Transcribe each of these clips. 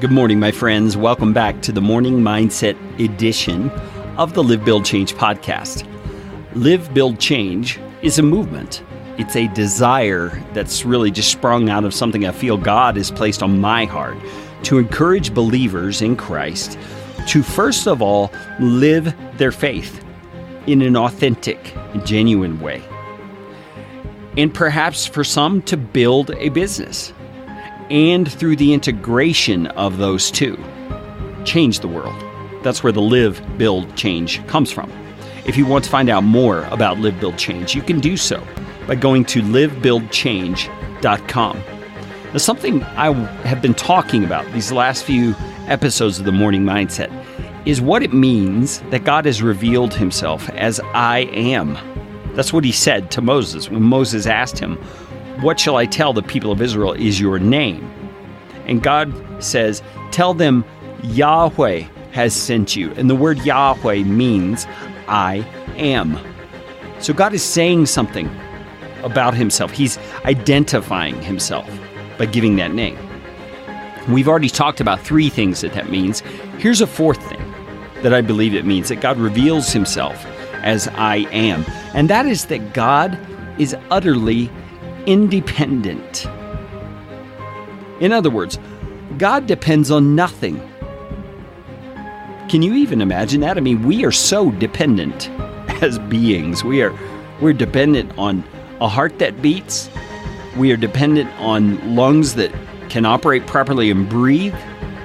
Good morning, my friends. Welcome back to the Morning Mindset edition of the Live, Build, Change podcast. Live, Build, Change is a movement. It's a desire that's really just sprung out of something I feel God has placed on my heart to encourage believers in Christ to, first of all, live their faith in an authentic, genuine way. And perhaps for some to build a business. And through the integration of those two, change the world. That's where the Live, Build, Change comes from. If you want to find out more about Live, Build, Change, you can do so by going to livebuildchange.com. Now, something I have been talking about these last few episodes of the Morning Mindset is what it means that God has revealed himself as I am. That's what he said to Moses when Moses asked him, "What shall I tell the people of Israel is your name?" And God says, "Tell them Yahweh has sent you." And the word Yahweh means I am. So God is saying something about himself. He's identifying himself by giving that name. We've already talked about three things that means. Here's a fourth thing that I believe it means, that God reveals himself as I am. And that is that God is utterly independent. In other words, God depends on nothing. Can you even imagine that? I mean, we are so dependent as beings. We're dependent on a heart that beats. We are dependent on lungs that can operate properly and breathe.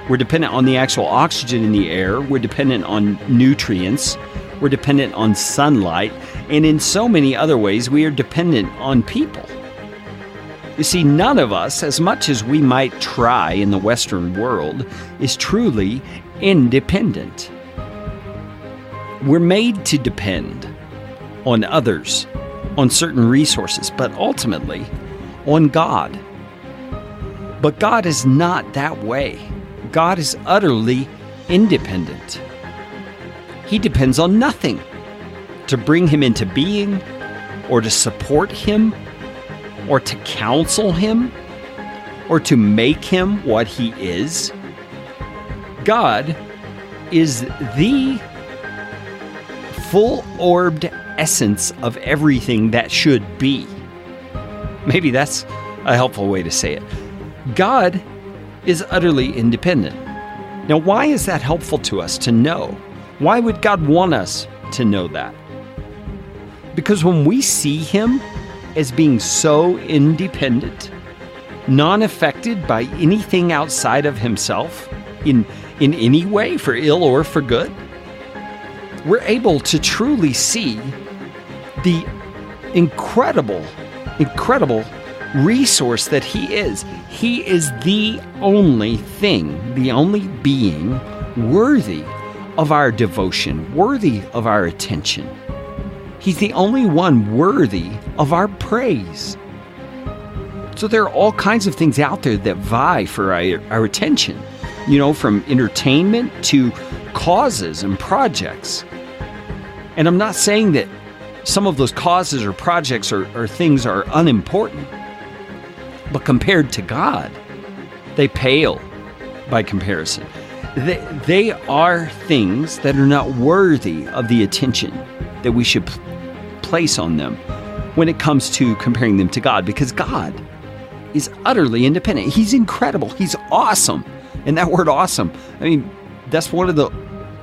We're dependent on the actual oxygen in the air. We're dependent on nutrients. We're dependent on sunlight. And in so many other ways, we are dependent on people. You see, none of us, as much as we might try in the Western world, is truly independent. We're made to depend on others, on certain resources, but ultimately on God. But God is not that way. God is utterly independent. He depends on nothing to bring him into being, or to support him, or to counsel him, or to make him what he is. God is the full-orbed essence of everything that should be. Maybe that's a helpful way to say it. God is utterly independent. Now, why is that helpful to us to know? Why would God want us to know that? Because when we see him as being so independent, non-affected by anything outside of himself in any way, for ill or for good, we're able to truly see the incredible resource that he is. He is the only thing, the only being worthy of our devotion, worthy of our attention. He's the only one worthy of our praise. So there are all kinds of things out there that vie for our attention, from entertainment to causes and projects. And I'm not saying that some of those causes or projects or things are unimportant, but compared to God, they pale by comparison. They are things that are not worthy of the attention that we should place on them when it comes to comparing them to God, because God is utterly independent. He's incredible. He's awesome. And that word awesome, that's one of the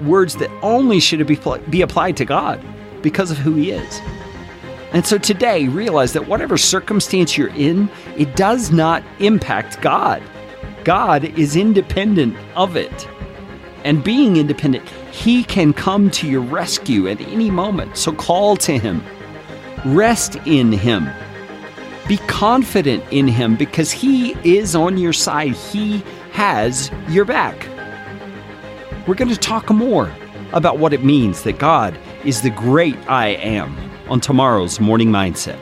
words that only should be applied to God because of who he is. And so today, realize that whatever circumstance you're in, it does not impact God. God is independent of it. And being independent, he can come to your rescue at any moment. So call to him. Rest in him. Be confident in him because he is on your side. He has your back. We're going to talk more about what it means that God is the great I am on tomorrow's Morning Mindset.